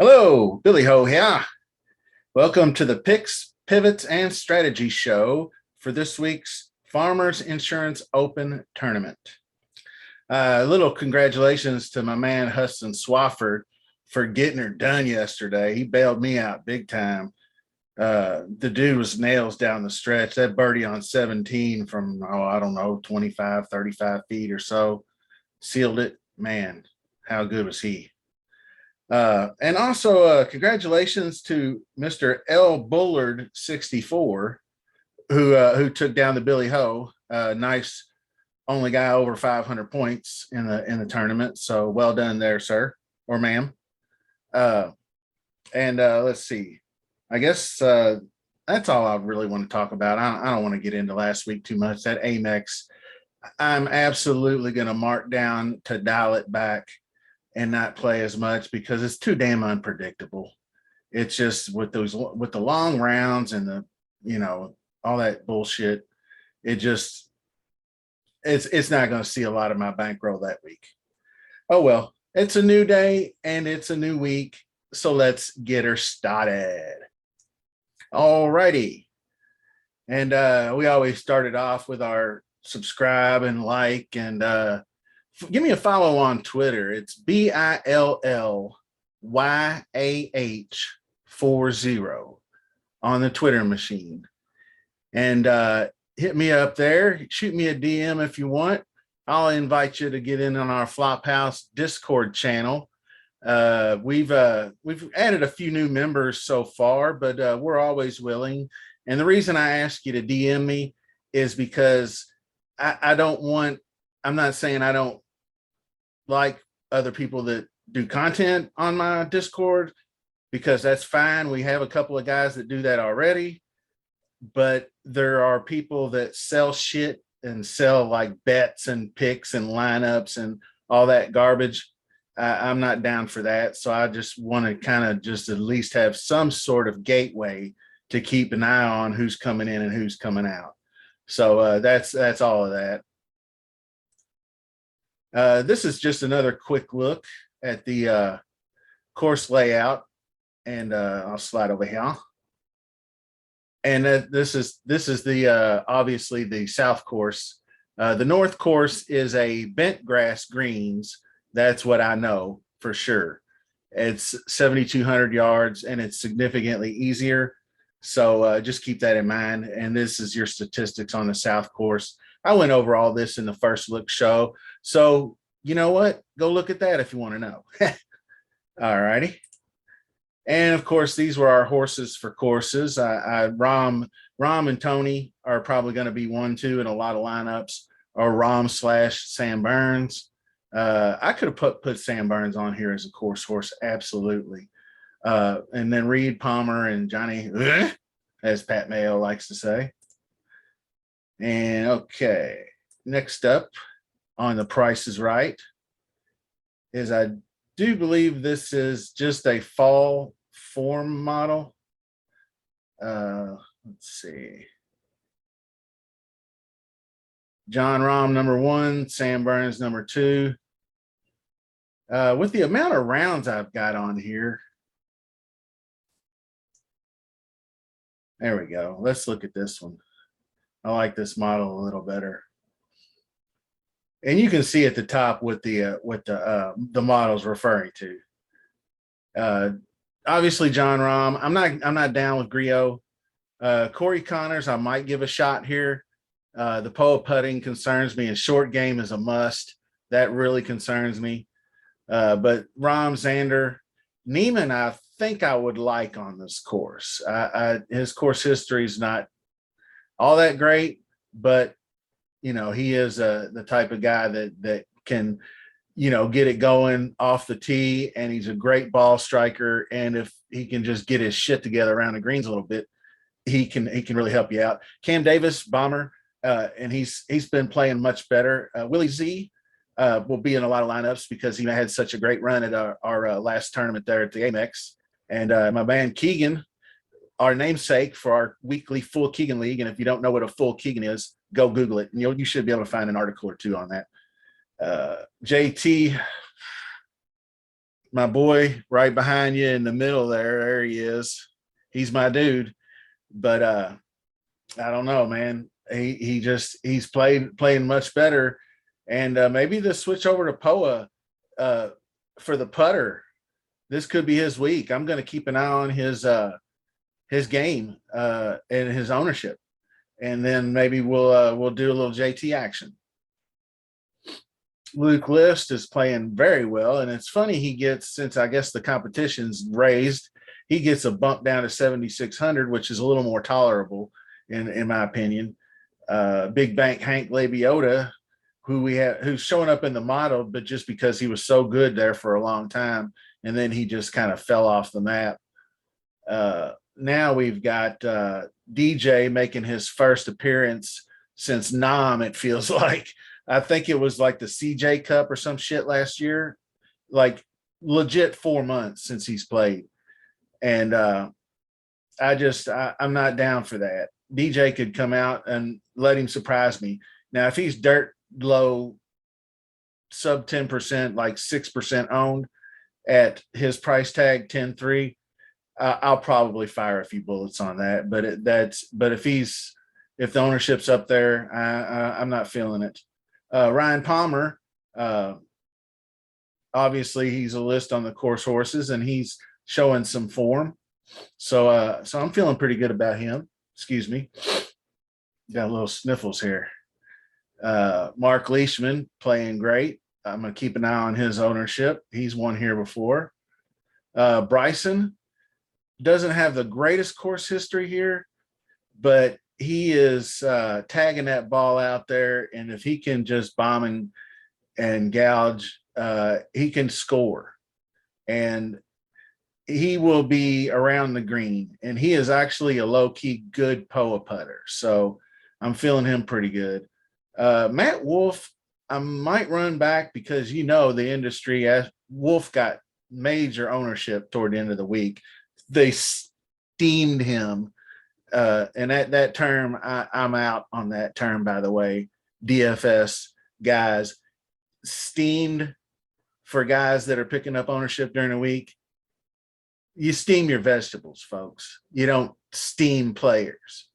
Hello, Billy Ho here. Welcome to the Picks, Pivots, and Strategy Show for this week's Farmers Insurance Open Tournament. A little congratulations to my man Huston Swafford for getting her done yesterday. He bailed me out big time. The dude was nails down the stretch. That birdie on 17 from, I don't know, 25, 35 feet or so sealed it. Man, how good was he? And also, congratulations to Mr. L. Bullard 64, who took down the Billy Ho. Nice, only guy over 500 points in the tournament. So well done there, sir or ma'am. And let's see. I guess that's all I really want to talk about. I don't want to get into last week too much. That Amex, I'm absolutely going to mark down to dial it back and not play as much because it's too damn unpredictable. It's just with the long rounds and all that bullshit. It's not going to see a lot of my bankroll that week. Oh well, it's a new day and it's a new week, so let's get her started. All righty, and we always started off with our subscribe and like and give me a follow on Twitter. It's BILLYAH40 on the Twitter machine. And hit me up there. Shoot me a DM if you want. I'll invite you to get in on our Flophouse Discord channel. We've added a few new members so far, but we're always willing. And the reason I ask you to DM me is because I'm not saying I don't like other people that do content on my Discord, because that's fine. We have a couple of guys that do that already, but there are people that sell shit and sell like bets and picks and lineups and all that garbage. I'm not down for that. So I just want to kind of just at least have some sort of gateway to keep an eye on who's coming in and who's coming out. So that's all of that. This is just another quick look at the course layout, and I'll slide over here. And this is the obviously the south course. The north course is a bent grass greens. That's what I know for sure. It's 7,200 yards and it's significantly easier. So just keep that in mind. And this is your statistics on the south course. I went over all this in the first look show. So you know what? Go look at that if you want to know. All righty. And of course, these were our horses for courses. Rom and Tony are probably going to be 1-2 in a lot of lineups, or Rom/Sam Burns. I could have put Sam Burns on here as a course horse, absolutely. And then Reed Palmer and Johnny, as Pat Mayo likes to say. And okay, next up on The Price is Right is I do believe this is just a fall form model. Let's see. John Rahm number 1, Sam Burns number 2. With the amount of rounds I've got on here, there we go. Let's look at this one. I like this model a little better. And you can see at the top what the model's referring to. Obviously, John Rahm. I'm not down with Griot. Corey Connors, I might give a shot here. The Poa putting concerns me, and short game is a must. That really concerns me. But Rahm, Xander, Neiman, I think I would like on this course. His course history is not all that great, but he is the type of guy that can, get it going off the tee, and he's a great ball striker. And if he can just get his shit together around the greens a little bit, he can really help you out. Cam Davis, bomber, and he's been playing much better. Willie Z will be in a lot of lineups because he had such a great run at our last tournament there at the Amex. And my man Keegan, our namesake for our weekly Full Keegan League. And if you don't know what a Full Keegan is, go Google it. And you should be able to find an article or two on that. JT, my boy right behind you in the middle there he is. He's my dude. But I don't know, man. He's playing much better. And maybe the switch over to Poa for the putter. This could be his week. I'm going to keep an eye on his game and his ownership, and then maybe we'll do a little JT action. Luke List is playing very well, and it's funny he gets, since I guess the competition's raised, he gets a bump down to 7,600, which is a little more tolerable in my opinion. Big Bank Hank Labiota, who's showing up in the model, but just because he was so good there for a long time, and then he just kind of fell off the map. Now we've got DJ making his first appearance since Nam, it feels like. I think it was like the CJ Cup or some shit last year, like legit 4 months since he's played. And I'm not down for that. DJ could come out and let him surprise me. Now, if he's dirt low, sub 10%, like 6% owned at his price tag 10.3, I'll probably fire a few bullets on that. But if the ownership's up there, I'm not feeling it. Ryan Palmer, obviously he's a list on the course horses, and he's showing some form. So I'm feeling pretty good about him. Excuse me. Got a little sniffles here. Mark Leishman playing great. I'm going to keep an eye on his ownership. He's won here before. Bryson doesn't have the greatest course history here, but he is tagging that ball out there, and if he can just bomb and gouge, he can score, and he will be around the green, and he is actually a low-key good POA putter, so I'm feeling him pretty good. Matt Wolfe, I might run back because the industry, as Wolfe got major ownership toward the end of the week. They steamed him. And at that term, I'm out on that term, by the way. DFS guys, steamed for guys that are picking up ownership during the week. You steam your vegetables, folks. You don't steam players.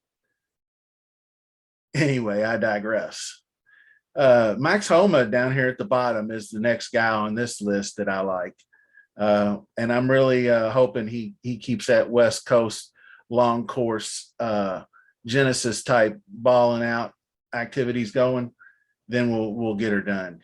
Anyway, I digress. Max Homa down here at the bottom is the next guy on this list that I like. And I'm really hoping he keeps that West Coast long course Genesis type balling out activities going. Then we'll get her done.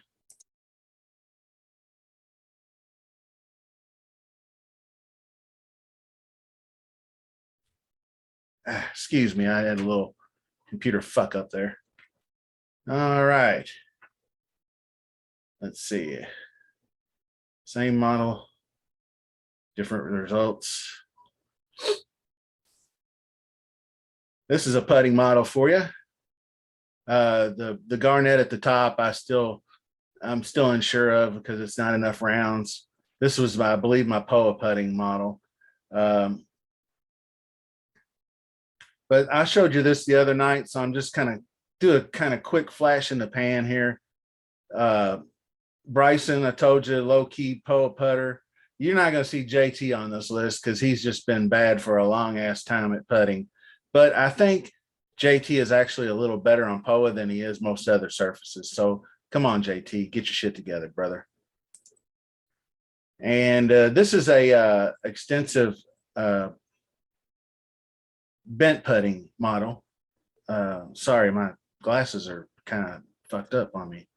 Excuse me, I had a little computer fuck up there. All right. Let's see. Same model, different results. This is a putting model for you. The Garnet at the top, I'm still unsure of because it's not enough rounds. This was, I believe, my POA putting model. But I showed you this the other night, so I'm just do a kind of quick flash in the pan here. Bryson, I told you, low-key POA putter. You're not going to see JT on this list because he's just been bad for a long-ass time at putting. But I think JT is actually a little better on POA than he is most other surfaces. So come on, JT, get your shit together, brother. And this is a extensive bent putting model. Sorry, my glasses are kind of fucked up on me.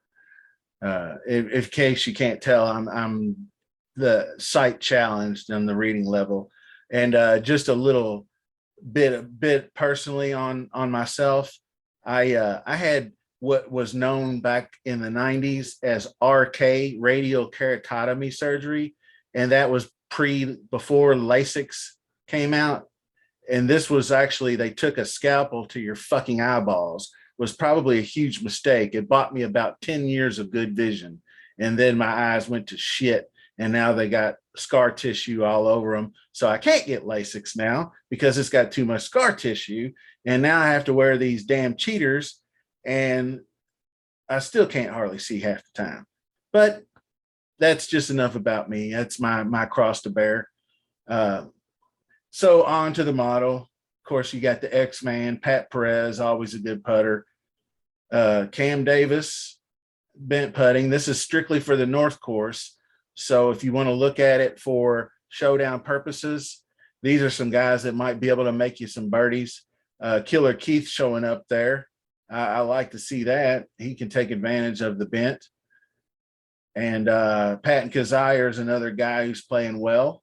In case you can't tell, I'm the sight challenged on the reading level, and just a little bit personally on myself. I had what was known back in the 90s as RK, radial keratotomy surgery, and that was before LASIK came out. And this was actually, they took a scalpel to your fucking eyeballs. Was probably a huge mistake. It bought me about 10 years of good vision, and then my eyes went to shit, and now they got scar tissue all over them. So I can't get LASIK now because it's got too much scar tissue, and now I have to wear these damn cheaters, and I still can't hardly see half the time. But that's just enough about me. That's my cross to bear. So on to the model. Of course, you got the X-Man, Pat Perez, always a good putter. Cam Davis, bent putting. This is strictly for the North Course. So if you want to look at it for showdown purposes, these are some guys that might be able to make you some birdies. Killer Keith showing up there. I like to see that. He can take advantage of the bent. And Patton Kazire is another guy who's playing well.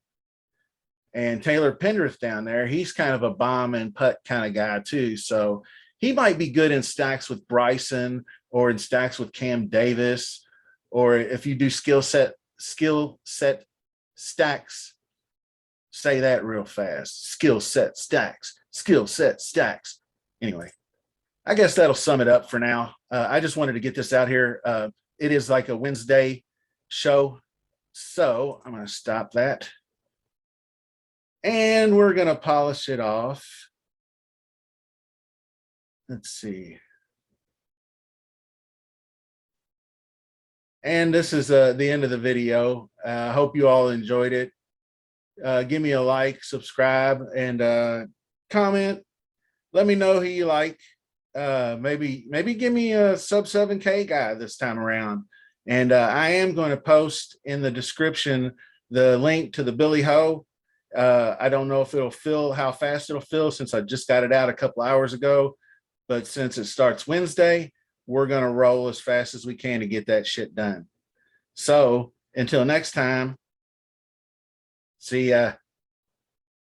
And Taylor Pendrith down there, he's kind of a bomb and putt kind of guy too. So he might be good in stacks with Bryson or in stacks with Cam Davis, or if you do skill set stacks, say that real fast. Skill set stacks. Anyway, I guess that'll sum it up for now. I just wanted to get this out here. It is like a Wednesday show, so I'm going to stop that. And we're going to polish it off. Let's see. And this is the end of the video. I hope you all enjoyed it. Give me a like, subscribe, and comment. Let me know who you like. Maybe give me a sub 7K guy this time around. And I am going to post in the description the link to the Billy Ho. I don't know if it'll fill, how fast it'll fill, since I just got it out a couple hours ago. But since it starts Wednesday, we're going to roll as fast as we can to get that shit done. So until next time, see ya.